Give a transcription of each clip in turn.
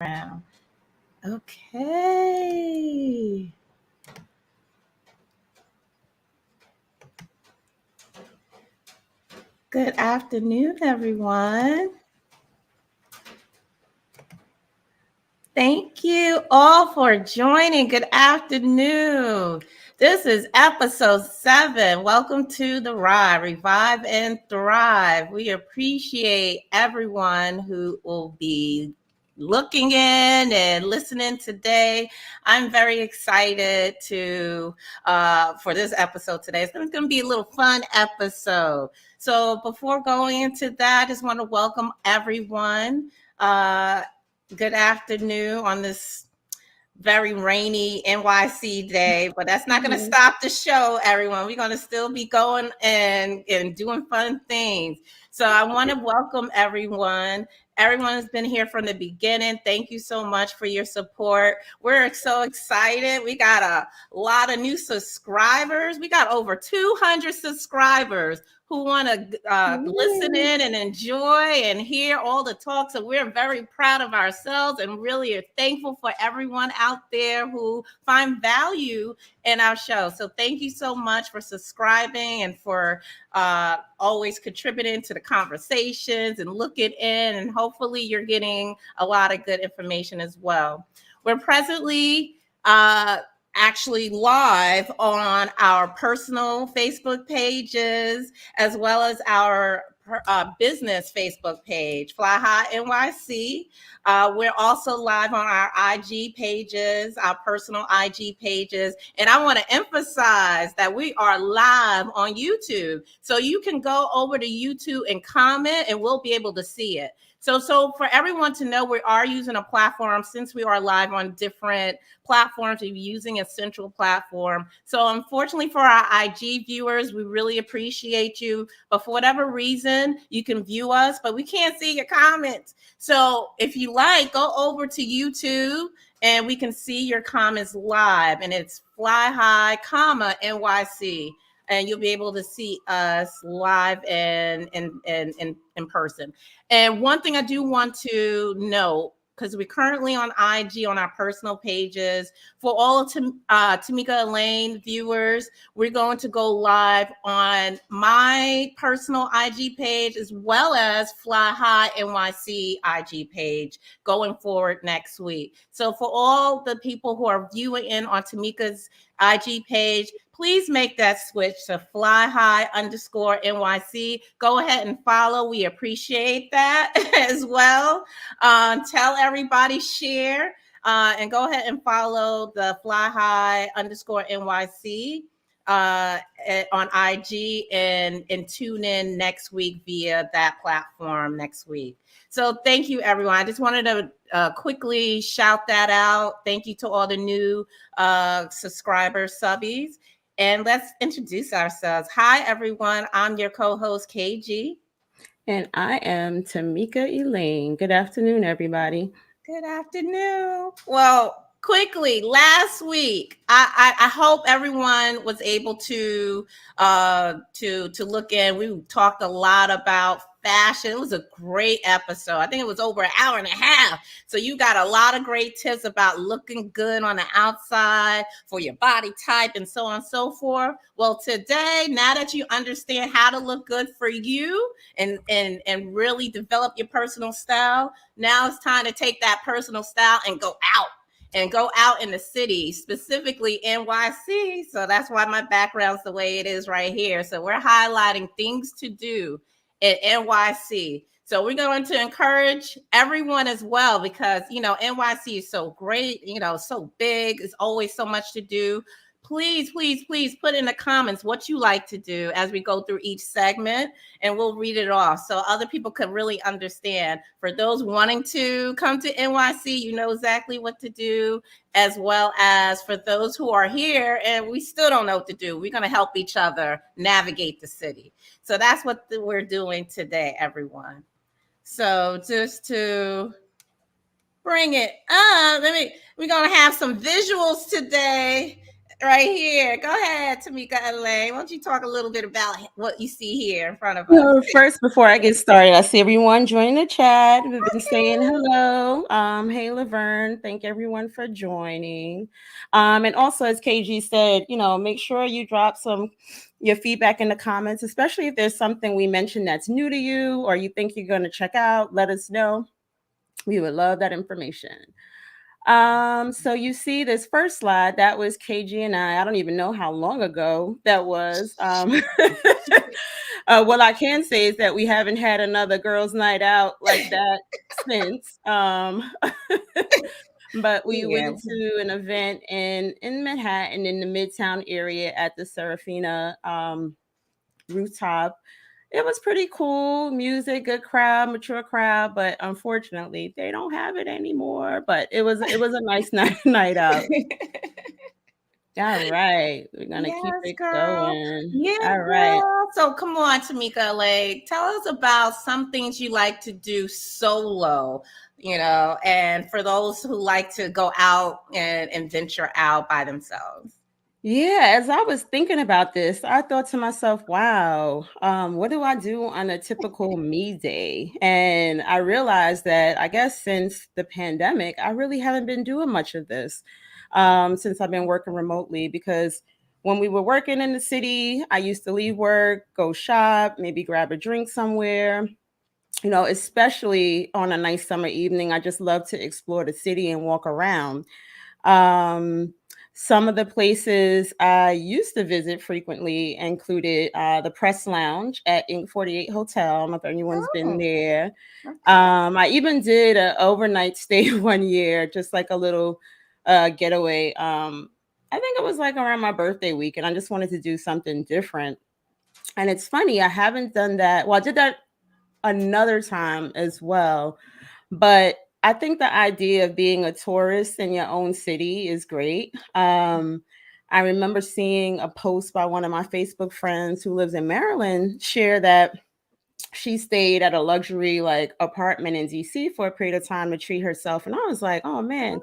Round. Okay. Good afternoon, everyone. Thank you all for joining. Good afternoon. This is episode 7. Welcome to the Ride, Revive and Thrive. We appreciate everyone who will be looking in and listening today. I'm very excited for this episode today. It's going to be a little fun episode. So before going into that, I just want to welcome everyone. Good afternoon on this very rainy NYC day, but that's not going to stop the show, everyone. We're going to still be going and doing fun things. So I want to welcome everyone. Everyone has been here from the beginning. Thank you so much for your support. We're so excited. We got a lot of new subscribers. We got over 200 subscribers who want to listen in and enjoy and hear all the talk. So we're very proud of ourselves and really are thankful for everyone out there who find value in our show. So thank you so much for subscribing and for always contributing to the conversations and looking in. And hopefully you're getting a lot of good information as well. We're presently actually live on our personal Facebook pages as well as our business Facebook page, Fly High NYC. We're also live on our IG pages, our personal IG pages. And I want to emphasize that we are live on YouTube. So you can go over to YouTube and comment and we'll be able to see it. So for everyone to know, we are using a platform since we are live on different platforms. We're using a central platform. So unfortunately for our IG viewers, we really appreciate you. But for whatever reason, you can view us, but we can't see your comments. So if you like, go over to YouTube and we can see your comments live. And it's Fly High, NYC. And you'll be able to see us live and in person. And one thing I do want to note, because we're currently on IG on our personal pages, for all of Tamika Elaine viewers, we're going to go live on my personal IG page as well as Fly High NYC IG page going forward next week. So for all the people who are viewing in on Tamika's IG page, please make that switch to Fly High _NYC. Go ahead and follow. We appreciate that as well. Tell everybody, share, and go ahead and follow the Fly High _NYC on IG and tune in next week via that platform next week. So thank you, everyone. I just wanted to quickly shout that out. Thank you to all the new subscribers, subbies. And let's introduce ourselves. Hi, everyone. I'm your co-host, KG. And I am Tamika Elaine. Good afternoon, everybody. Good afternoon. Well, quickly, last week, I hope everyone was able to look in. We talked a lot about fashion. It was a great episode. I think it was over an hour and a half. So you got a lot of great tips about looking good on the outside for your body type and so on and so forth. Well, today, now that you understand how to look good for you and really develop your personal style, now it's time to take that personal style and go out in the city, specifically NYC. So that's why my background's the way it is right here. So we're highlighting things to do in NYC. So we're going to encourage everyone as well because, NYC is so great, so big. It's always so much to do. Please, please, please put in the comments what you like to do as we go through each segment and we'll read it off so other people can really understand. For those wanting to come to NYC, you know exactly what to do, as well as for those who are here and we still don't know what to do. We're going to help each other navigate the city. So that's what we're doing today, everyone. So just to bring it up, we're going to have some visuals today. right here. Go ahead, Tamika Elaine. Why don't you talk a little bit about what you see here in front of us? First, before I get started, I see everyone joining the chat. We've been saying hello. Hey, Laverne. Thank everyone for joining. And also, as KG said, make sure you drop your feedback in the comments, especially if there's something we mentioned that's new to you or you think you're going to check out. Let us know. We would love that information. So you see this first slide, that was KG and I. I don't even know how long ago that was. What I can say is that we haven't had another girls' night out like that since. But we Yeah. went to an event in Manhattan in the Midtown area at the Serafina rooftop. It was pretty cool. Music, good crowd, mature crowd, but unfortunately they don't have it anymore. But it was a nice night out. All right. We're gonna keep Yes, it girl. going. Yeah, All right. girl. So come on, Tamika, like tell us about some things you like to do solo, and for those who like to go out and venture out by themselves. Yeah, as I was thinking about this, I thought to myself, wow, what do I do on a typical me day? And I realized that I guess since the pandemic, I really haven't been doing much of this since I've been working remotely because when we were working in the city, I used to leave work, go shop, maybe grab a drink somewhere. Especially on a nice summer evening, I just love to explore the city and walk around. Um, some of the places I used to visit frequently included the Press Lounge at Ink 48 Hotel. I don't know if anyone's been Oh, there. okay. I even did an overnight stay one year, just like a little getaway. I think it was like around my birthday week, and I just wanted to do something different. And it's funny, I haven't done that. Well, I did that another time as well. But I think the idea of being a tourist in your own city is great. I remember seeing a post by one of my Facebook friends who lives in Maryland share that she stayed at a luxury like apartment in DC for a period of time to treat herself. And I was like, oh man,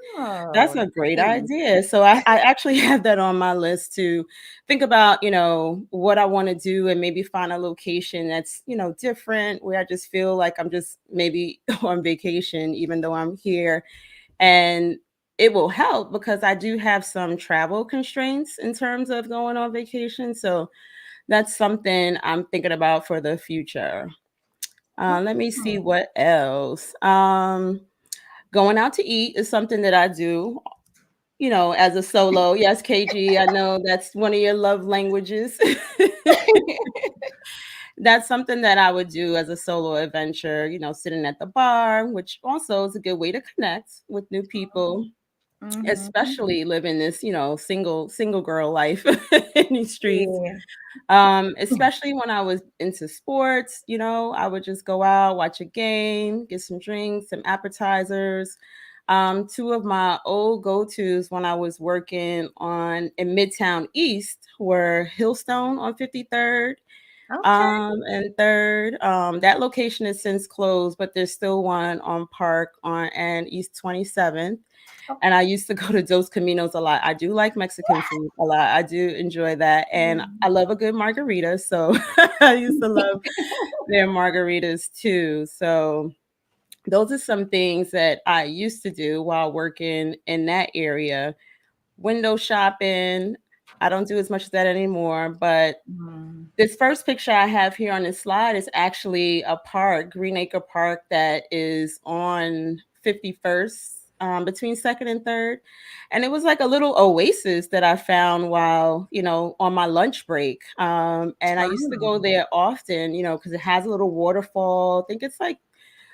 that's Oh, a great nice. idea. So I actually have that on my list to think about, what I want to do and maybe find a location that's, different where I just feel like I'm just maybe on vacation, even though I'm here. And it will help because I do have some travel constraints in terms of going on vacation. So that's something I'm thinking about for the future. Let me see Oh. what else. Going out to eat is something that I do, as a solo. Yes, KG, I know that's one of your love languages. That's something that I would do as a solo adventure, sitting at the bar, which also is a good way to connect with new people, Mhm. especially living this, single girl life in these streets. Yeah. Especially when I was into sports, I would just go out, watch a game, get some drinks, some appetizers. Two of my old go-tos when I was working on in Midtown East were Hillstone on 53rd Okay. and 3rd. That location is since closed, but there's still one on Park on and East 27th. And I used to go to Dos Caminos a lot. I do like Mexican food a lot. I do enjoy that. And I love a good margarita. So I used to love their margaritas too. So those are some things that I used to do while working in that area. Window shopping. I don't do as much of that anymore. But Mhm. this first picture I have here on this slide is actually a park, Greenacre Park, that is on 51st, between 2nd and 3rd. And it was like a little oasis that I found while, on my lunch break. And I used to go Oh. there often, because it has a little waterfall. I think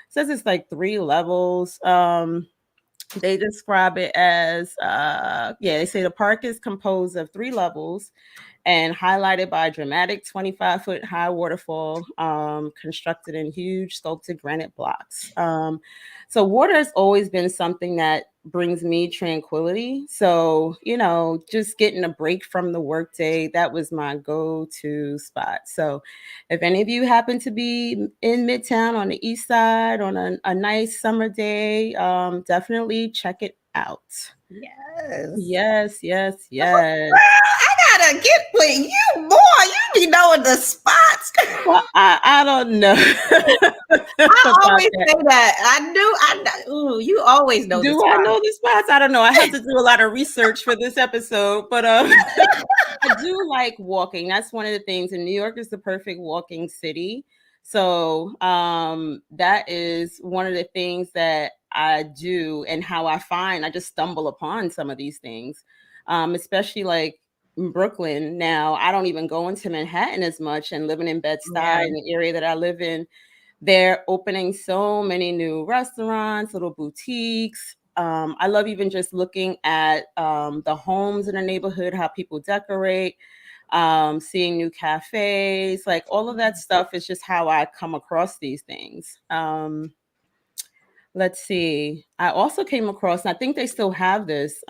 says it's like 3 levels. They describe it as, yeah, they say the park is composed of 3 levels and highlighted by a dramatic 25-foot high waterfall constructed in huge sculpted granite blocks. So water has always been something that brings me tranquility. So, just getting a break from the workday, that was my go-to spot. So, if any of you happen to be in Midtown on the East Side on a nice summer day, definitely check it out. Yes. Yes, yes, Girl, yes. I gotta get with you more. You be knowing the spots. Well, I don't know I about always that. say that. Ooh, you always know the Do I spots. know the spots? I don't know. I have to do a lot of research for this episode, but I do like walking. That's one of the things. And New York is the perfect walking city. So that is one of the things that I do, and how I just stumble upon some of these things, especially like in Brooklyn. Now, I don't even go into Manhattan as much, and living in Bed-Stuy, Yeah. in the area that I live in, they're opening so many new restaurants, little boutiques. I love even just looking at the homes in the neighborhood, how people decorate, seeing new cafes, like all of that stuff is just how I come across these things. Let's see. I also came across, and I think they still have this.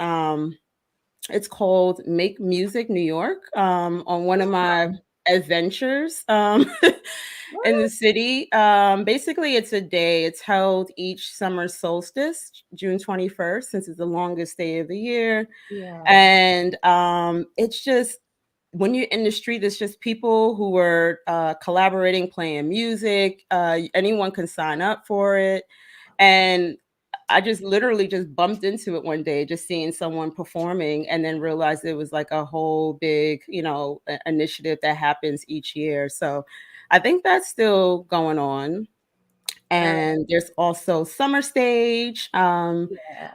It's called Make Music New York, on one of my adventures in the What? city. Basically, it's a day. It's held each summer solstice, June 21st, since it's the longest day of the year. Yeah. And it's just, when you're in the street, it's just people who are collaborating, playing music. Anyone can sign up for it. And I just literally just bumped into it one day, just seeing someone performing, and then realized it was like a whole big, initiative that happens each year. So I think that's still going on. Girl, And there's also Summer Stage. yeah.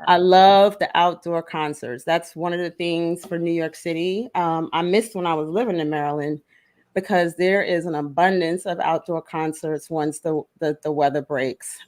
I love the outdoor concerts. That's one of the things for New York City. I missed when I was living in Maryland, because there is an abundance of outdoor concerts once the weather breaks.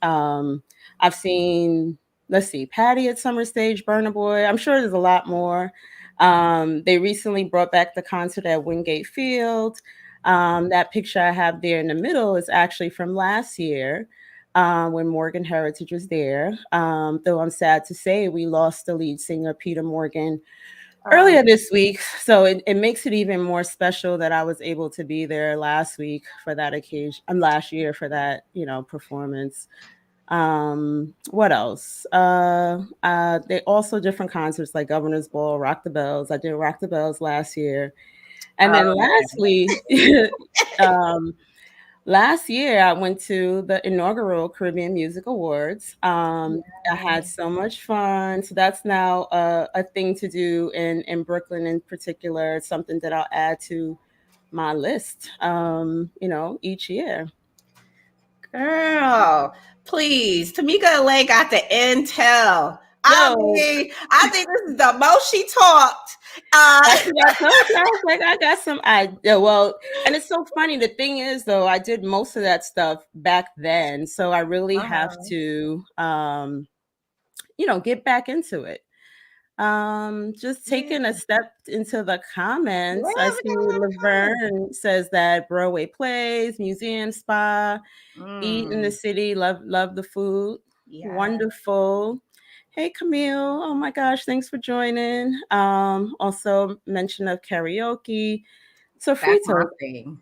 I've seen, let's see, Patty at Summer Stage, Burna Boy. I'm sure there's a lot more. They recently brought back the concert at Wingate Field. That picture I have there in the middle is actually from last year, when Morgan Heritage was there. Though I'm sad to say we lost the lead singer, Peter Morgan, Oh, earlier this week. So it makes it even more special that I was able to be there last week for that occasion, last year for that, performance. What else? They also different concerts like Governor's Ball, Rock the Bells. I did Rock the Bells last year. And then oh, lastly, um, last year, I went to the inaugural Caribbean Music Awards. I had yeah. so much fun. So that's now a thing to do in Brooklyn in particular. It's something that I'll add to my list, each year. Girl, please. Tamika Lake got the intel. Yo, I think this is the most she talked. that's what I told you. I was like, I got some idea. Well, and it's so funny. The thing is, though, I did most of that stuff back then. So I really have Uh-huh. to, get back into it. Just taking a Yeah. step into the Yeah, comments, I we got see a lot of comments. Laverne says that Broadway plays, museum, spa, eat in the Mm, city, love the food. yeah, Wonderful. Hey Camille, oh my gosh, thanks for joining. Also mention of karaoke. that's my Sofritos, thing.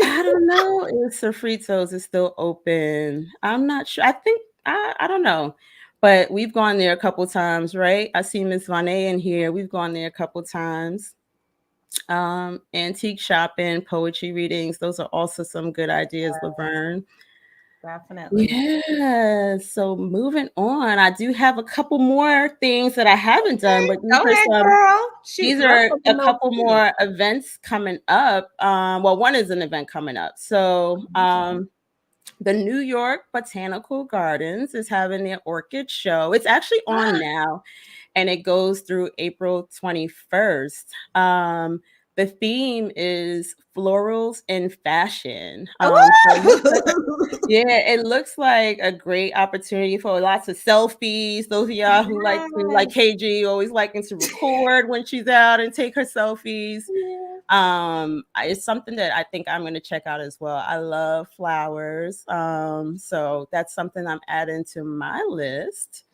I don't know if Sofritos is still open. I'm not sure. I think I don't know. But we've gone there a couple times, right? I see Miss Vonnet in here. We've gone there a couple times. Antique shopping, poetry readings. Those are also some good ideas, Laverne. Definitely. Yeah. So moving on, I do have a couple more things that I haven't done, Okay, but go ahead, girl. Shoot, these because I'm are a taking notes couple too. more events coming up. Well, one is an event coming up. So Okay. the New York Botanical Gardens is having their orchid show. It's actually on now, and it goes through April 21st. The theme is florals in fashion. So it looks like Woo! yeah, it looks like a great opportunity for lots of selfies. Those of y'all who like to, like Yes. KG, always liking to record when she's out and take her selfies. Yeah. It's something that I think I'm going to check out as well. I love flowers. So that's something I'm adding to my list.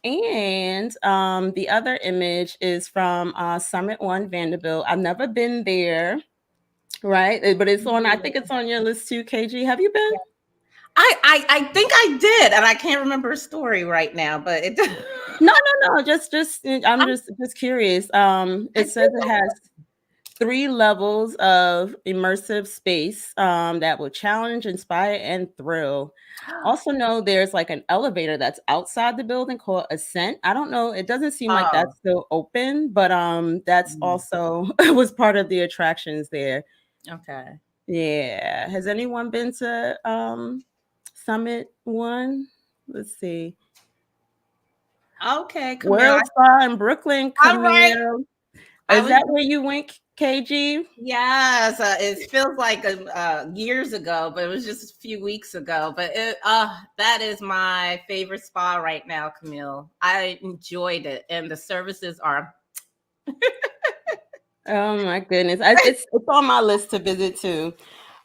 And the other image is from Summit One Vanderbilt. I've never been there, right? But it's on, I think it's on your list too, KG. Have you been? I think I did, and I can't remember a story right now, but it. No. Just I'm just curious. I It says think it has 3 levels of immersive space that will challenge, inspire, and thrill. Also, know there's like an elevator that's outside the building called Ascent. I don't know. It doesn't seem like Oh, that's still open, but that's mm, also was part of the attractions there. okay. Yeah. Has anyone been to Summit One? Let's see. Okay, Camille. World Spa in Brooklyn, All right. Camille. I Is was that where you went, KG? yes. It feels like years ago, but it was just a few weeks ago. But that is my favorite spa right now, Camille. I enjoyed it, and the services are. Oh my goodness. It's on my list to visit too.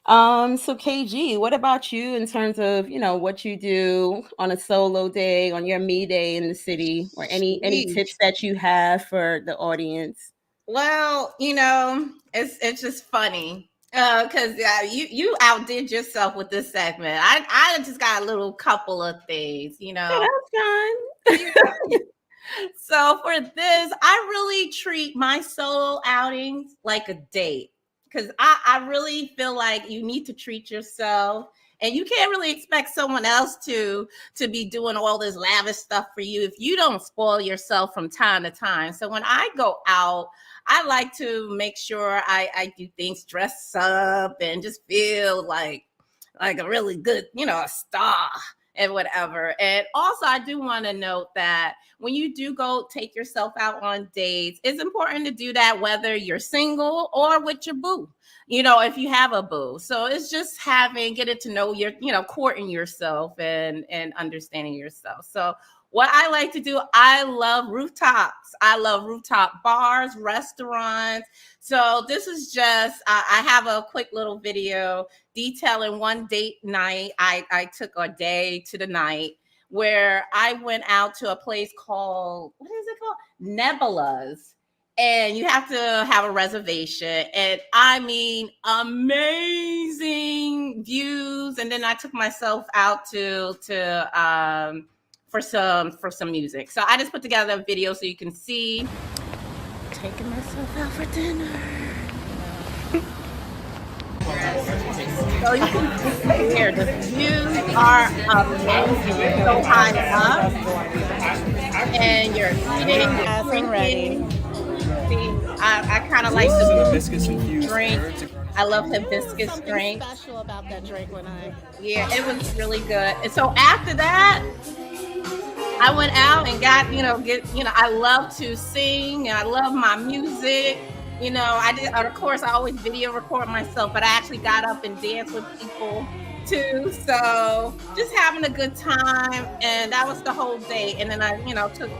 So KG, what about you in terms of, what you do on a solo day, on your me day in the city, or any tips Sheesh. that you have for the audience? Well, it's just funny because you outdid yourself with this segment. I just got a little couple of things, Yeah, that's You fine. So for this, I really treat my solo outings like a date because I really feel like you need to treat yourself. And you can't really expect someone else to be doing all this lavish stuff for you if you don't spoil yourself from time to time. So when I go out, I like to make sure I do things dress up and just feel like a really good, a star and whatever. And also, I do want to note that when you do go take yourself out on dates, it's important to do that whether you're single or with your boo, if you have a boo. So it's just getting to know courting yourself and understanding yourself. So what I like to do, I love rooftops. I love rooftop bars, restaurants. So this is just, I have a quick little video detailing one date night. I took a day to the night where I went out to a place called, what is it called? Nebulas. And you have to have a reservation. And I mean, amazing views. And then I took myself out for some music. So I just put together a video so you can see. Taking myself out for dinner. So you can see here, the views are amazing. So high up, and you're eating, you're drinking. See, I kind of like the hibiscus boozy infused drink. herbs. I love hibiscus Something drink. special about that drink when I Yeah, it was really good. And so after that, I went out and got, I love to sing and I love my music. I did, of course, I always video record myself, but I actually got up and danced with people too. So just having a good time. And that was the whole day. And then I took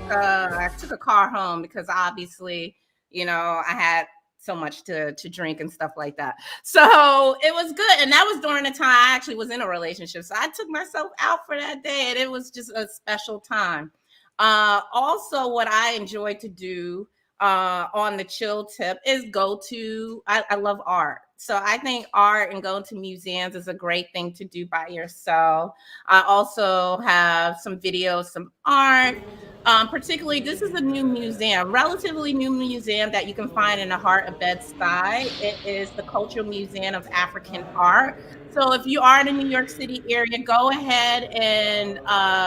a car home because obviously, I had so much to drink and stuff like that. So it was good. And that was during the time I actually was in a relationship. So I took myself out for that day and it was just a special time. Also, what I enjoy to do on the chill tip is I love art. So I think art and going to museums is a great thing to do by yourself. I also have some videos, some art. Particularly, this is a new museum, relatively new museum that you can find in the heart of Bed-Stuy. It is the Cultural Museum of African Art. So if you are in the New York City area, go ahead and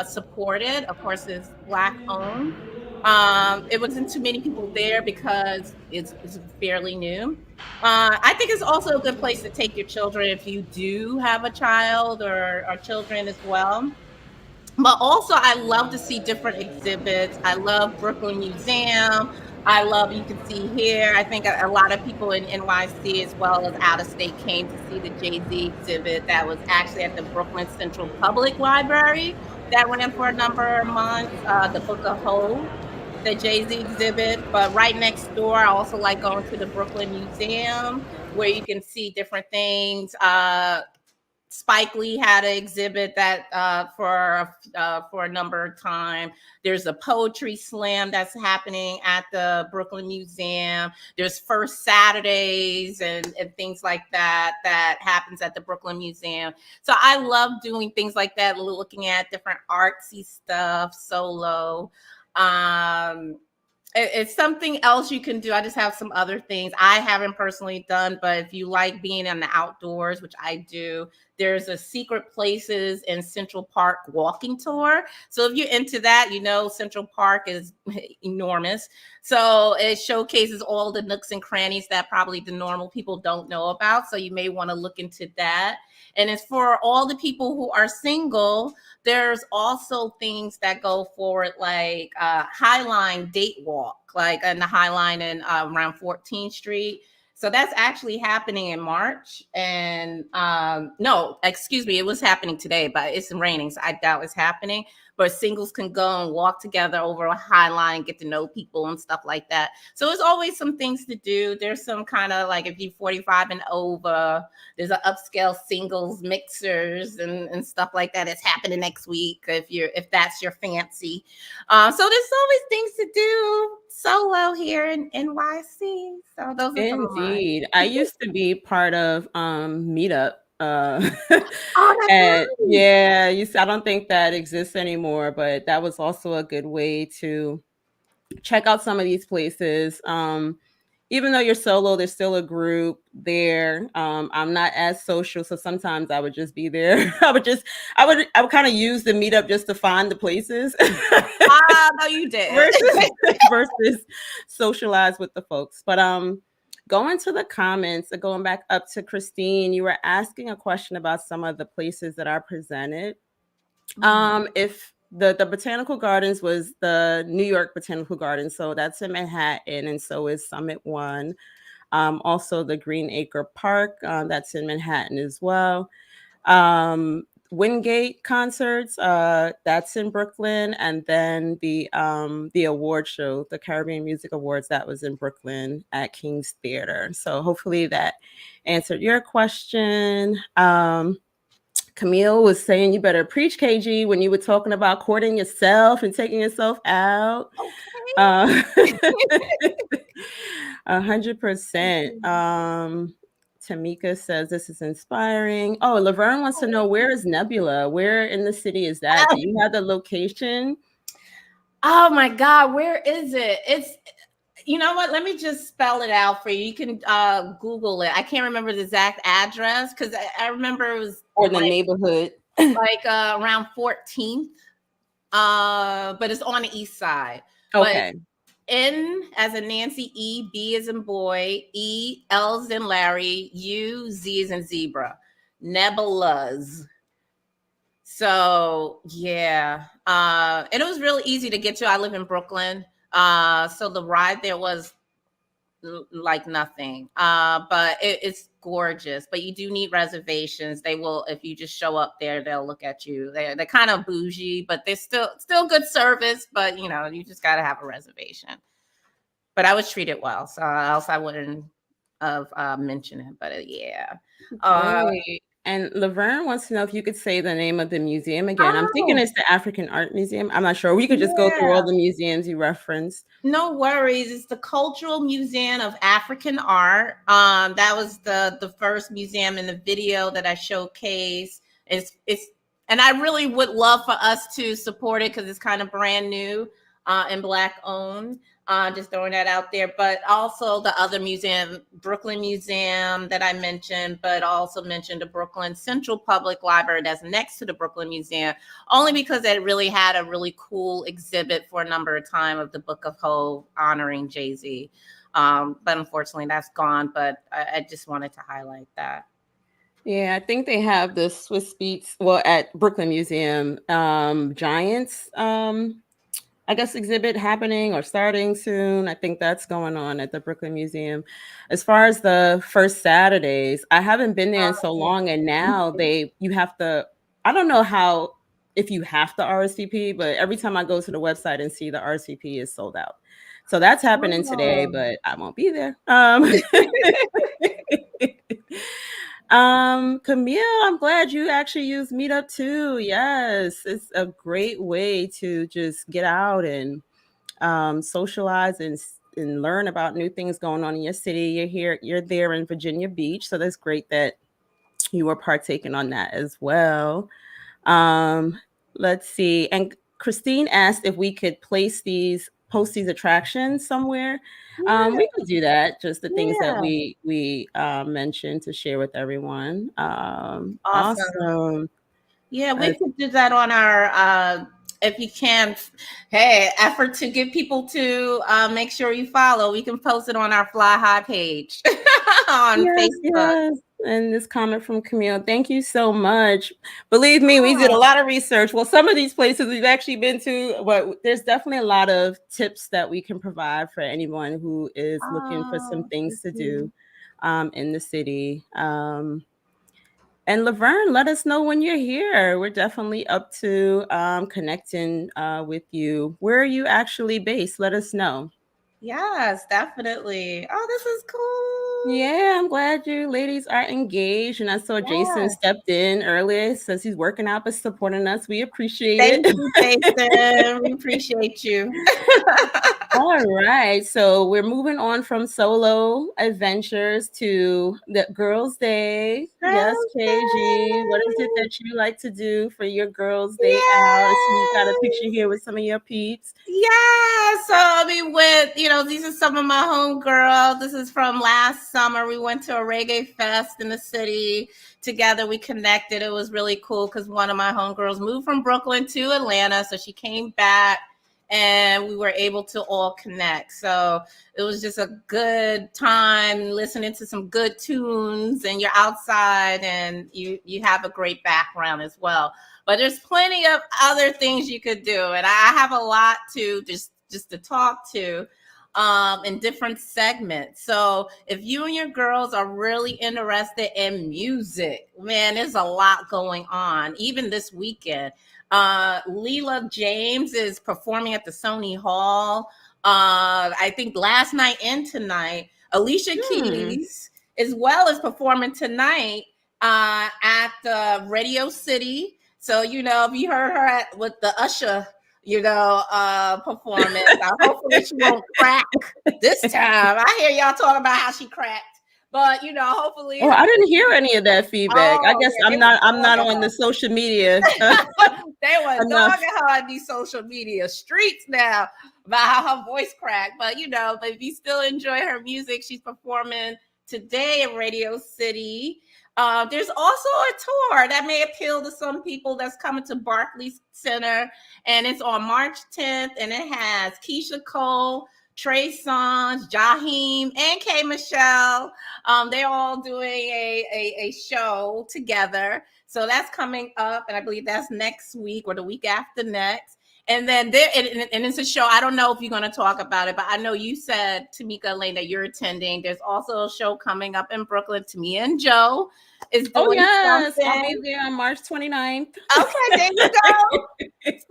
support it. Of course, it's Black owned. It wasn't too many people there because it's fairly new. I think it's also a good place to take your children if you do have a child or children as well. But also, I love to see different exhibits. I love Brooklyn Museum. I love, you can see here, I think a lot of people in NYC as well as out of state came to see the Jay-Z exhibit that was actually at the Brooklyn Central Public Library that ran for a number of months, the Book of Hope. the Jay-Z exhibit, but right next door, I also like going to the Brooklyn Museum where you can see different things. Spike Lee had an exhibit that for a number of time. There's a poetry slam that's happening at the Brooklyn Museum. There's First Saturdays and things like that that happens at the Brooklyn Museum. So I love doing things like that, looking at different artsy stuff, solo. Um, it's something else you can do. I just have some other things I haven't personally done, but if you like being in the outdoors, which I do, there's a Secret Places in Central Park walking tour. So if you're into that, Central Park is enormous. So it showcases all the nooks and crannies that probably the normal people don't know about. So you may want to look into that. And as for all the people who are single, there's also things that go forward like Highline Date Walk, like in the Highline and around 14th Street. So that's actually happening in March. And no, excuse me, it was happening today, but it's raining, so I doubt it's happening. But singles can go and walk together over a high line, get to know people and stuff like that. So there's always some things to do. There's some kind of like if you're 45 and over, there's an upscale singles mixers and stuff like that. It's happening next week if that's your fancy. So there's always things to do solo here in NYC. So those are some of mine. Indeed. I used to be part of Meetup. Oh, that's And nice. yeah, I don't think that exists anymore, but that was also a good way to check out some of these places. Even though you're solo, there's still a group there. I'm not as social, so sometimes I would just be there. I would kind of use the Meetup just to find the places No, you did. versus socialize with the folks. But going to the comments, going back up to Christine, you were asking a question about some of the places that are presented. If the Botanical Gardens was the New York Botanical Gardens, so that's in Manhattan, and so is Summit One. Also the Green Acre Park, that's in Manhattan as well. Wingate Concerts, that's in Brooklyn, and then the award show, the Caribbean Music Awards, that was in Brooklyn at King's Theater. So hopefully that answered your question. Camille was saying you better preach, KG, when you were talking about courting yourself and taking yourself out. Okay. 100%. Tamika says this is inspiring. Oh, Laverne wants to know, where is Nebula? Where in the city is that? Do you have the location? Oh my God, where is it? You know what? Let me just spell it out for you. You can Google it. I can't remember the exact address because I remember it was Or the neighborhood. like around 14th. But it's on the east side. Okay. But N as in Nancy, E, B as in boy, E, L as in Larry, U, Z as in zebra. Nebulas. So yeah. And it was really easy to get to. I live in Brooklyn. So the ride there was like nothing. But it's gorgeous. But you do need reservations. They will, if you just show up there, they'll look at you. They're kind of bougie, but they're still good service. But you just got to have a reservation. But I was treated well, so else I wouldn't have mentioned it. But yeah. Great. And Laverne wants to know if you could say the name of the museum again. I'm thinking it's the African Art Museum. I'm not sure. We could just go through all the museums you referenced. No worries. It's the Cultural Museum of African Art. That was the first museum in the video that I showcased. It's and I really would love for us to support it because it's kind of brand new and Black owned. Just throwing that out there, but also the other museum, Brooklyn Museum that I mentioned, but also mentioned the Brooklyn Central Public Library that's next to the Brooklyn Museum, only because it really had a really cool exhibit for a number of time of the Book of Hov honoring Jay-Z. But unfortunately that's gone, but I just wanted to highlight that. Yeah, I think they have the Swiss Beats, at Brooklyn Museum, Giants, I guess exhibit happening or starting soon. I think that's going on at the Brooklyn Museum. As far as the First Saturdays, I haven't been there in so long, and now you have to, I don't know how if you have to RSVP, but every time I go to the website and see the RSVP is sold out. So that's happening today, Oh. but I won't be there. Camille, I'm glad you actually use Meetup too. Yes, it's a great way to just get out and socialize and learn about new things going on in your city. You're there in Virginia Beach, so that's great that you were partaking on that as well. Um, let's see. And Christine asked if we could post these attractions somewhere. Yeah, We could do that. Just the things that yeah. we mentioned to share with everyone. Awesome. Awesome. Yeah, we could do that on our if you can, hey, effort to get people to make sure you follow. We can post it on our Fly High page on Yes, Facebook. yes. And this comment from Camille, thank you so much. Believe me, we did a lot of research. Well, some of these places we've actually been to, but there's definitely a lot of tips that we can provide for anyone who is looking for some things to do in the city. And Laverne, let us know when you're here. We're definitely up to connecting with you. Where are you actually based? Let us know. Yes, definitely. Oh, this is cool. Yeah, I'm glad you ladies are engaged. And I saw Jason stepped in earlier, says he's working out but supporting us. We appreciate Thank it. you, Jason. We appreciate you. All right. So we're moving on from solo adventures to the Girls' Day. Yes, KG. What is it that you like to do for your Girls' Day out? I see you got a picture here with some of your peeps. Yeah, so I mean, these are some of my homegirls. This is from last summer. We went to a reggae fest in the city together. We connected. It was really cool because one of my homegirls moved from Brooklyn to Atlanta, so she came back, and we were able to all connect. So it was just a good time listening to some good tunes, and you're outside, and you have a great background as well. But there's plenty of other things you could do, and I have a lot to just to talk to in different segments. So if you and your girls are really interested in music, man, there's a lot going on. Even this weekend, Leela James is performing at the Sony Hall. I think last night and tonight, Alicia Keys as well as performing tonight at the Radio City. So, if you heard her with the Usher, performance, hopefully she won't crack this time. I hear y'all talking about how she cracked, but hopefully. Oh, I didn't hear any of that feedback. I guess yeah, I'm not on the social media. They were dogging her on these social media streets now about how her voice cracked. But but if you still enjoy her music, she's performing today at Radio City. There's also a tour that may appeal to some people that's coming to Barclays Center, and it's on March 10th, and it has Keisha Cole, Trey Songz, Jaheim, and K. Michelle. They're all doing a show together. So that's coming up, and I believe that's next week or the week after next. And then and it's a show. I don't know if you're going to talk about it, but I know you said, Tamika Elaine, that you're attending. There's also a show coming up in Brooklyn. Tamia and Joe is doing something. I'll be there on March 29th. Okay, there you go.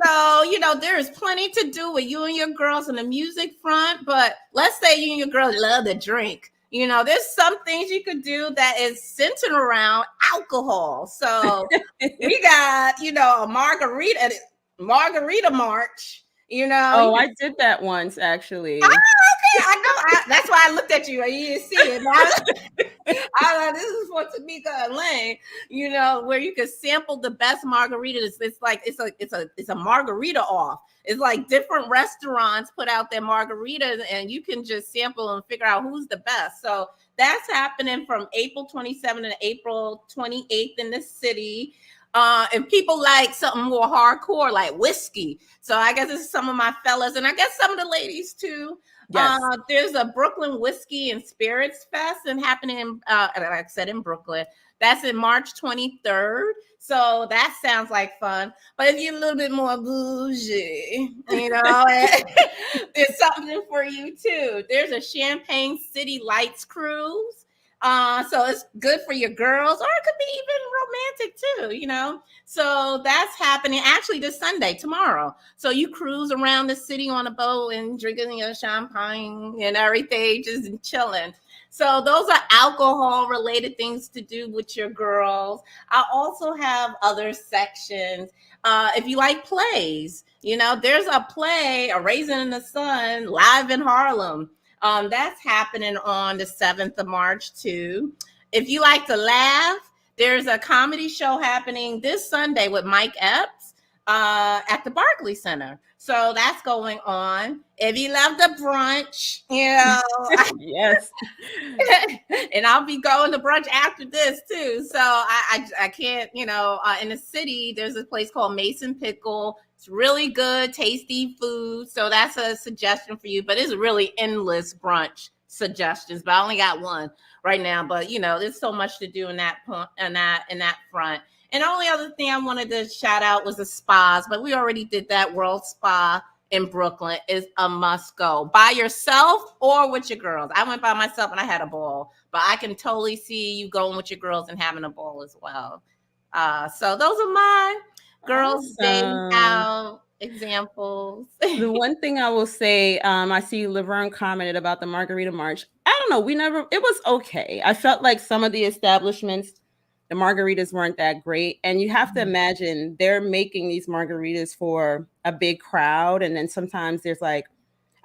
So, there is plenty to do with you and your girls on the music front. But let's say you and your girls love to drink. There's some things you could do that is centered around alcohol. So we got, a margarita march. Oh, I did that once actually. Oh, okay, I know. That's why I looked at you. You didn't see it. I this is for Tamika and Lane. Where you can sample the best margaritas. It's like it's a margarita off. It's like different restaurants put out their margaritas, and you can just sample and figure out who's the best. So that's happening from April 27th to April 28th in the city. And people like something more hardcore, like whiskey. So I guess this is some of my fellas, and I guess some of the ladies too. Yes. There's a Brooklyn Whiskey and Spirits Fest and happening, like I said, in Brooklyn. That's in March 23rd. So that sounds like fun. But if you're a little bit more bougie, there's something for you too. There's a Champagne City Lights cruise. So it's good for your girls, or it could be even romantic too, you know. So that's happening actually this Sunday, tomorrow. So you cruise around the city on a boat and drinking your champagne and everything, just chilling. So those are alcohol related things to do with your girls. I also have other sections. If you like plays, you know, there's a play, A Raisin in the Sun, live in Harlem. That's happening on the 7th of March, too. If you like to laugh, there's a comedy show happening this Sunday with Mike Epps at the Barclay Center. So that's going on. If you love the brunch, you know, Yes. and I'll be going to brunch after this too. So I can't, you know, in the city, there's a place called Mason Pickle. It's really good, tasty food. So that's a suggestion for you, but it's really endless brunch suggestions, but I only got one right now. But you know, there's so much to do in that point, in that front. And the only other thing I wanted to shout out was the spas, but we already did that. World Spa in Brooklyn is a must go, by yourself or with your girls. I went by myself and I had a ball, but I can totally see you going with your girls and having a ball as well. So those are my girls' day Awesome. out examples. The one thing I will say, I see Laverne commented about the Margarita March. I don't know. It was okay. I felt like some of the establishments, the margaritas weren't that great. And you have to imagine they're making these margaritas for a big crowd. And then sometimes there's like,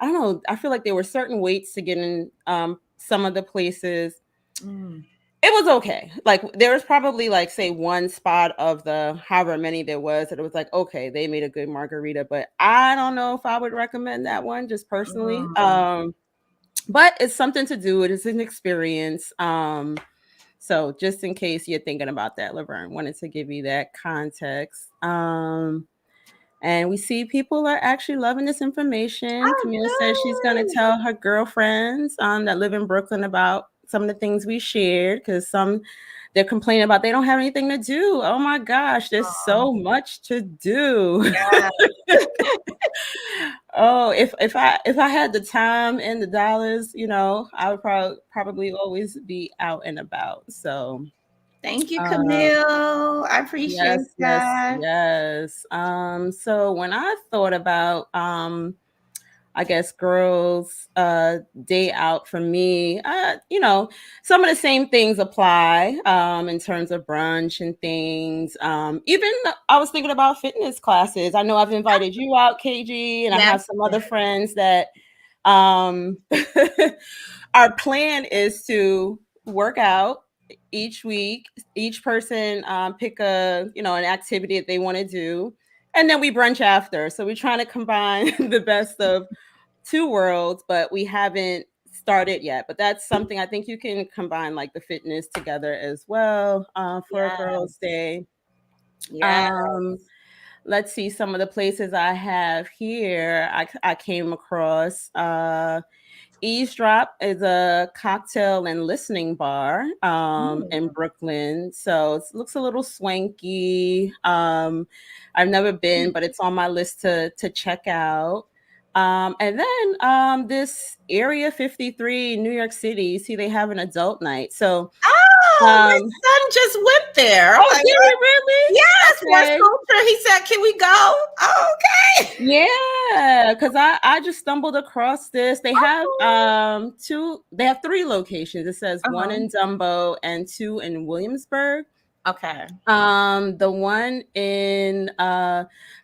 I don't know, I feel like there were certain waits to get in some of the places. Mm. It was okay. Like there was probably like say one spot of the however many there was that it was like, okay, they made a good margarita, but I don't know if I would recommend that one just personally. Mm. But it's something to do. It is an experience. So just in case you're thinking about that, Laverne, wanted to give you that context. And we see people are actually loving this information. Camille says she's going to Oh, tell her girlfriends that live in Brooklyn about some of the things we shared because they're complaining about they don't have anything to do. Oh my gosh, there's so much to do. yeah. Oh, if I had the time and the dollars, you know, I would probably always be out and about. So Thank you, um, Camille. I appreciate yes, yes, that. yes. So when I thought about I guess girls day out for me, you know, some of the same things apply in terms of brunch and things. Even I was thinking about fitness classes. I know I've invited you out, KG, and I have Yes. some other friends that um our plan is to work out each week. Each person pick an activity that they want to do, and then we brunch after. So we're trying to combine the best of two worlds, but we haven't started yet. But that's something I think you can combine like the fitness together as well for a girls' Yes. day. Yes. Um, let's see some of the places I have here. I came across. Eavesdrop is a cocktail and listening bar in Mm. Brooklyn. So it looks a little swanky. I've never been, but it's on my list to check out. And then this Area 53, New York City, see they have an adult night. So Oh, my um, son just went there. I'm oh, like, did what? he really? Yes, for a Okay. school trip. He said, "Can we go?" Oh, okay. Yeah, because I just stumbled across this. They have three locations. It says one Uh-huh. in Dumbo and two in Williamsburg. Okay. The one in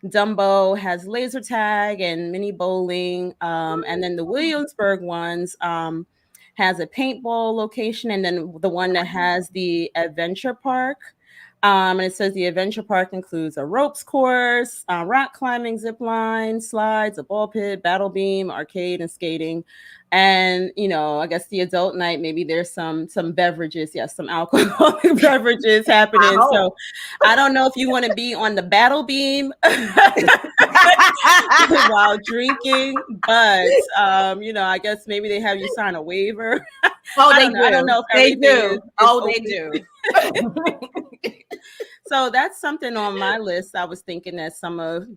Dumbo has laser tag and mini bowling. And then the Williamsburg ones has a paintball location, and then the one that has the adventure park. And it says the adventure park includes a ropes course, rock climbing, zip line, slides, a ball pit, battle beam, arcade, and skating. And I guess the adult night, maybe there's some beverages, yes, some alcoholic beverages I happening. hope. So I don't know if you want to be on the battle beam while drinking, but I guess maybe they have you sign a waiver. Oh, I they don't know. I don't do. know if They everything is do. is Oh, they open. do. So that's something on my list. I was thinking that some of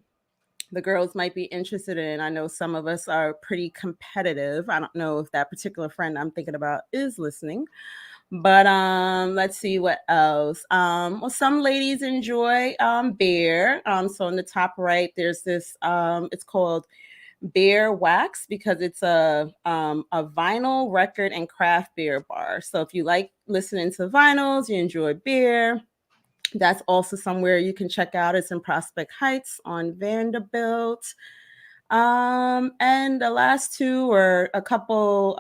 the girls might be interested in. I know some of us are pretty competitive. I don't know if that particular friend I'm thinking about is listening, But let's see what else. Well, some ladies enjoy beer. So on the top right, there's this. It's called Beer Wax because it's a vinyl record and craft beer bar. So if you like listening to vinyls, you enjoy beer. That's also somewhere you can check out. It's in Prospect Heights on Vanderbilt. And the last two are a couple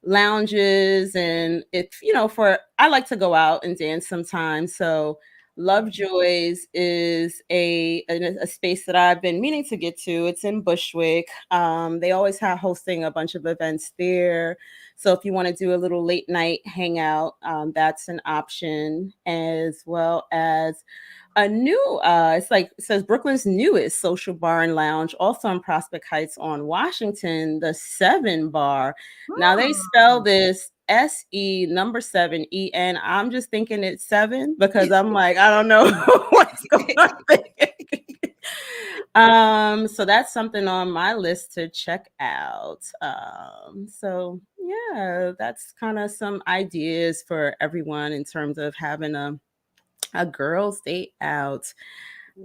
lounges, and if for I like to go out and dance sometimes. So Lovejoy's is a space that I've been meaning to get to. It's in Bushwick. They always have hosting a bunch of events there. So if you want to do a little late night hangout, that's an option, as well as a new it's like it says Brooklyn's newest social bar and lounge, also in Prospect Heights on Washington, the Seven Bar. Now they spell this SE7EN. I'm just thinking it's seven because I'm like, I don't know what's going on there. So that's something on my list to check out. So yeah, that's kind of some ideas for everyone in terms of having a girls' day out.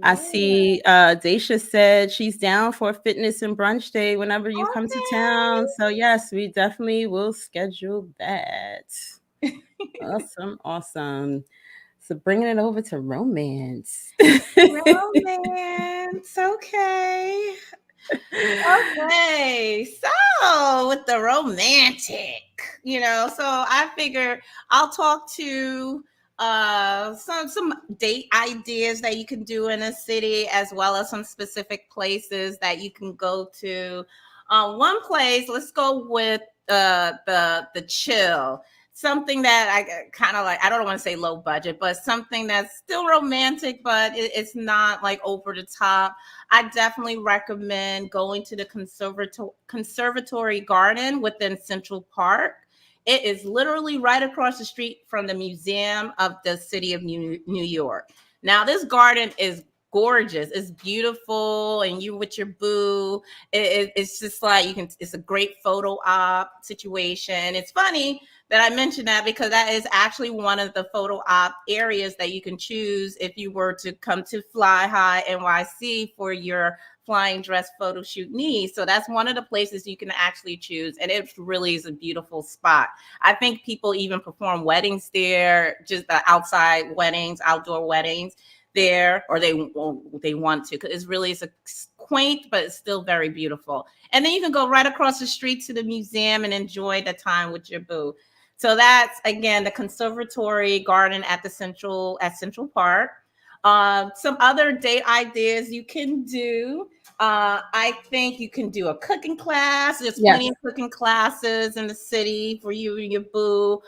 I see Daisha said she's down for fitness and brunch day whenever you come to town. So yes, we definitely will schedule that. Awesome. So bringing it over to romance. Romance. Okay. Okay. So with the romantic, so I figure I'll talk to some date ideas that you can do in a city, as well as some specific places that you can go to. One place, let's go with the chill. Something that I kind of like, I don't want to say low budget, but something that's still romantic, but it's not like over the top. I definitely recommend going to the conservatory garden within Central Park. It is literally right across the street from the Museum of the City of New York. Now, this garden is gorgeous. It's beautiful, and you with your boo. It's just like it's a great photo op situation. It's funny that I mentioned that because that is actually one of the photo op areas that you can choose if you were to come to Fly High NYC for your flying dress photo shoot needs. So that's one of the places you can actually choose. And it really is a beautiful spot. I think people even perform weddings there, just the outside weddings, outdoor weddings there, or they want to, because it's a quaint, but it's still very beautiful. And then you can go right across the street to the museum and enjoy the time with your boo. So that's, again, the conservatory garden at Central Park. Some other date ideas you can do. I think you can do a cooking class. There's plenty of cooking classes in the city for you and your boo.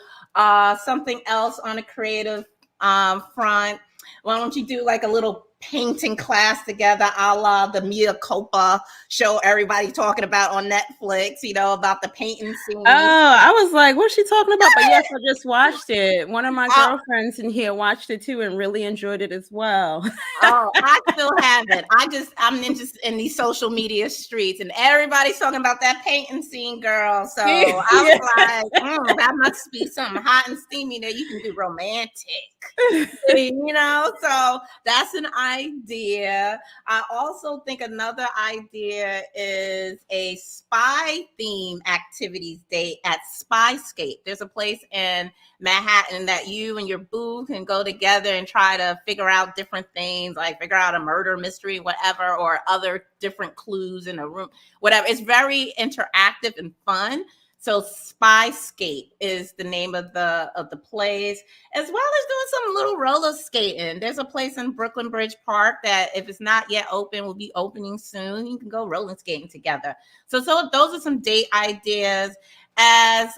Something else on a creative front. Why don't you do like a little painting class together, a la the Mia Copa show everybody talking about on Netflix, about the painting scene. Oh, I was like, what's she talking about? But yes, I just watched it. One of my girlfriends in here watched it too and really enjoyed it as well. Oh, I still have it. I'm just in these social media streets, and everybody's talking about that painting scene, girl. So I was like, that must be something hot and steamy that you can do romantic. So that's an idea. I also think another idea is a spy theme activities day at Spyscape. There's a place in Manhattan that you and your boo can go together and try to figure out different things, like figure out a murder mystery, whatever, or other different clues in a room, whatever. It's very interactive and fun. So Spyscape is the name of the place, as well as doing some little roller skating. There's a place in Brooklyn Bridge Park that, if it's not yet open, will be opening soon. You can go roller skating together. So those are some date ideas. As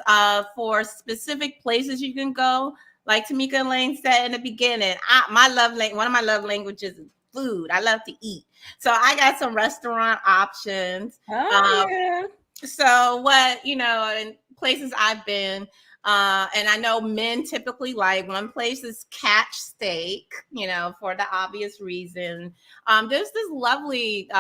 for specific places you can go, like Tamika Lane said in the beginning, one of my love languages is food. I love to eat. So I got some restaurant options. Oh, yeah. So what, in places I've been, And I know men typically like one place is Catch Steak, for the obvious reason. There's this lovely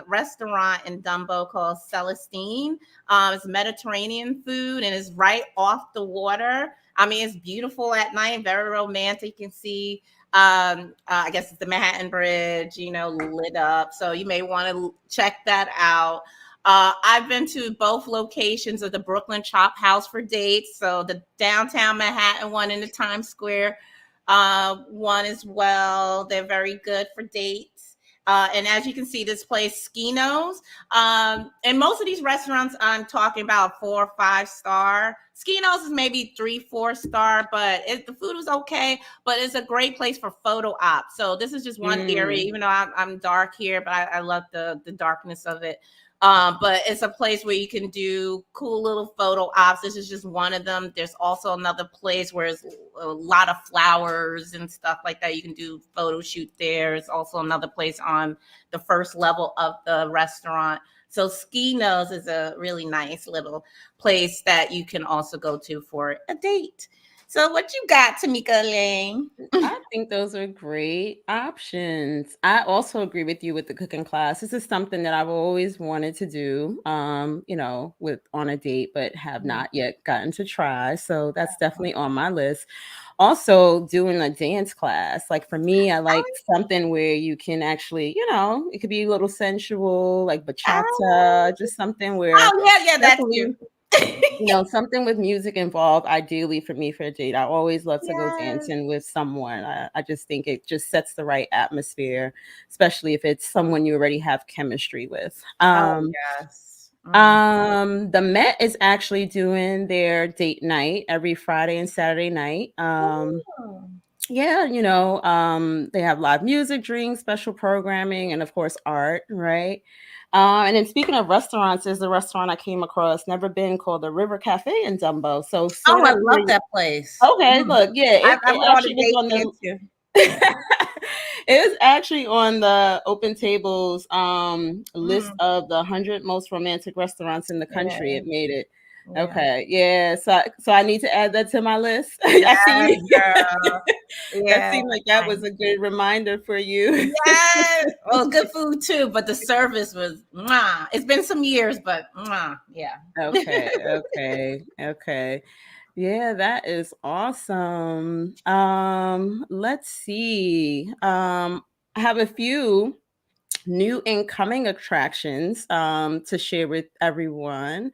restaurant in Dumbo called Celestine. It's Mediterranean food and it's right off the water. I mean, it's beautiful at night, very romantic. You can see, I guess it's the Manhattan Bridge, lit up. So you may want to check that out. I've been to both locations of the Brooklyn Chop House for dates. So the downtown Manhattan one in the Times Square one as well. They're very good for dates. And as you can see, this place, Skino's. And most of these restaurants I'm talking about 4 or 5 star. Skino's is maybe 3, 4 star, but the food was okay. But it's a great place for photo ops. So this is just one area, even though I'm dark here, but I love the darkness of it. But it's a place where you can do cool little photo ops. This is just one of them. There's also another place where it's a lot of flowers and stuff like that. You can do photo shoot there. It's also another place on the first level of the restaurant. So Ski Nose is a really nice little place that you can also go to for a date. So what you got, Tamika Lane? I think those are great options. I also agree with you with the cooking class. This is something that I've always wanted to do, with on a date, but have not yet gotten to try. So that's definitely on my list. Also, doing a dance class. Like for me, I like something where you can actually, it could be a little sensual, like bachata, just something where. Oh yeah, that's you. Something with music involved, ideally for me for a date. I always love to go dancing with someone. I just think it just sets the right atmosphere, especially if it's someone you already have chemistry with. Yes. The Met is actually doing their date night every Friday and Saturday night. Yeah, they have live music, drinks, special programming, and of course art, right? And then speaking of restaurants, there's a restaurant I came across, never been, called the River Cafe in Dumbo. So sort I of love that place. Okay, look, yeah, I it went on a actually was date on there the too. it was actually on the Open Tables list of the 100 most romantic restaurants in the country. It made it. Yeah. Okay, yeah. So I need to add that to my list. Yes, I see you. girl. Yeah. That seemed like that was a good reminder for you. Yes. Well, good food too, but the service was mwah. It's been some years, but mwah. Yeah. Okay. Yeah, that is awesome. Let's see. I have a few new incoming attractions to share with everyone.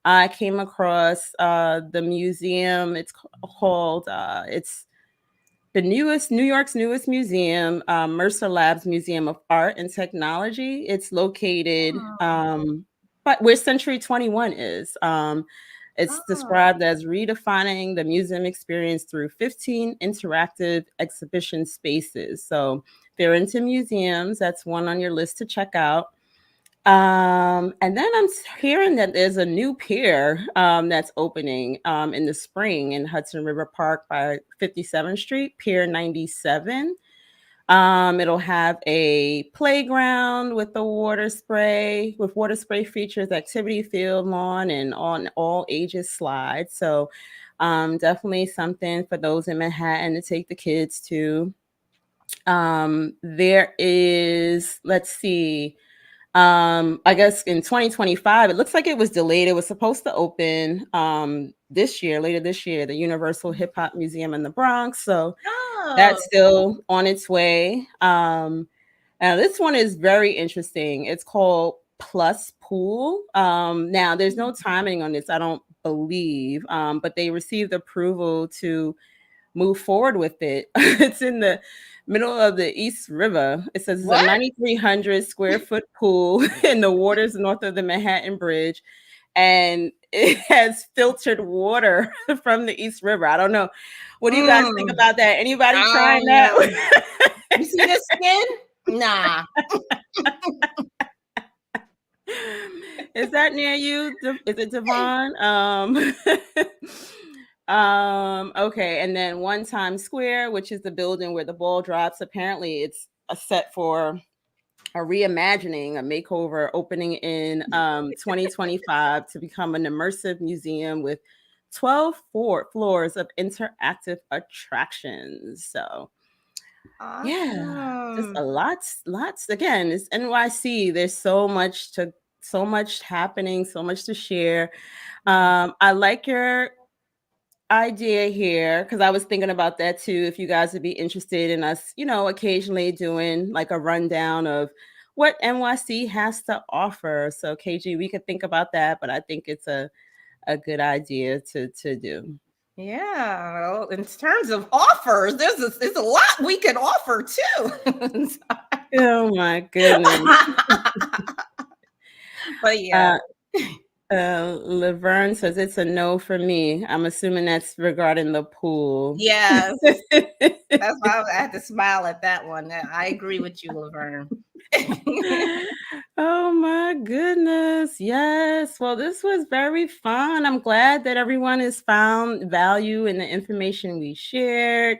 I came across the museum. It's called it's the New York's newest museum, Mercer Labs Museum of Art and Technology. It's located but where Century 21 is. It's described as redefining the museum experience through 15 interactive exhibition spaces. So if you're into museums, that's one on your list to check out. And then I'm hearing that there's a new pier that's opening in the spring in Hudson River Park by 57th Street, Pier 97. It'll have a playground with water spray features, activity field, lawn, and on all ages slides. So definitely something for those in Manhattan to take the kids to. There is, let's see, I guess in 2025, it looks like it was delayed. It was supposed to open later this year, the Universal Hip Hop Museum in the Bronx. So that's still on its way. Now this one is very interesting. It's called Plus Pool. Now there's no timing on this, I don't believe, but they received approval to move forward with it. It's in the middle of the East River. It says it's a 9,300 square foot pool in the waters north of the Manhattan Bridge. And it has filtered water from the East River. I don't know. What do you guys think about that? Anybody trying that? You see the skin? Nah. Is that near you? Is it Devon? Okay, and then One Times Square, which is the building where the ball drops. Apparently, it's a set for a reimagining, a makeover, opening in 2025 to become an immersive museum with 12 floors of interactive attractions. So yeah, just Awesome. a lots. Again, it's NYC. There's so much happening, so much to share. I like your idea here because I was thinking about that too. If you guys would be interested in us, occasionally doing like a rundown of what NYC has to offer. So KG, we could think about that, but I think it's a good idea to do. Yeah, well, in terms of offers, there's a lot we can offer too. Oh my goodness. But yeah, Uh, Laverne says it's a no for me. I'm assuming that's regarding the pool. yes, that's why I had to smile at that one. I agree with you, Laverne. Oh my goodness. Yes. Well, this was very fun. I'm glad that everyone has found value in the information we shared.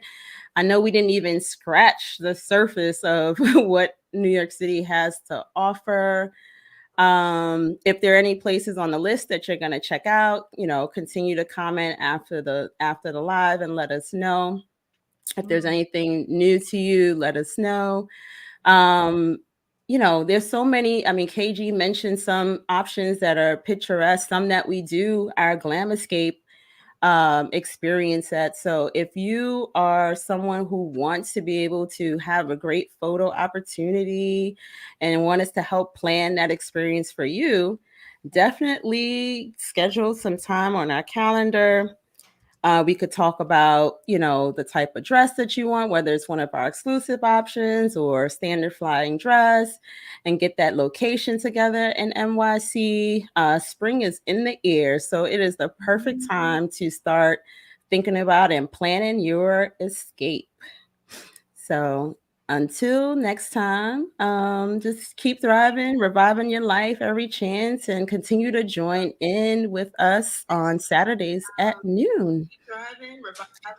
I know we didn't even scratch the surface of what New York City has to offer. If there are any places on the list that you're going to check out, continue to comment after the live and let us know. If there's anything new to you, let us know. Um, there's so many. I mean, KG mentioned some options that are picturesque, some that we do our glam escape experience at. So if you are someone who wants to be able to have a great photo opportunity and want us to help plan that experience for you, definitely schedule some time on our calendar. We could talk about, the type of dress that you want, whether it's one of our exclusive options or standard flying dress, and get that location together in NYC. Spring is in the air, so it is the perfect time to start thinking about and planning your escape. So until next time, just keep thriving, reviving your life every chance, and continue to join in with us on Saturdays at noon.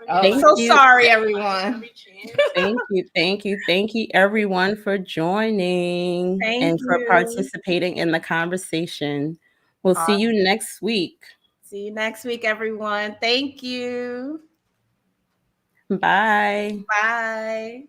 Oh, Thank so you. sorry, everyone. Thank you, everyone, for joining Thank and for you. participating in the conversation. We'll see you Awesome. next week. See you next week, everyone. Thank you. Bye. Bye.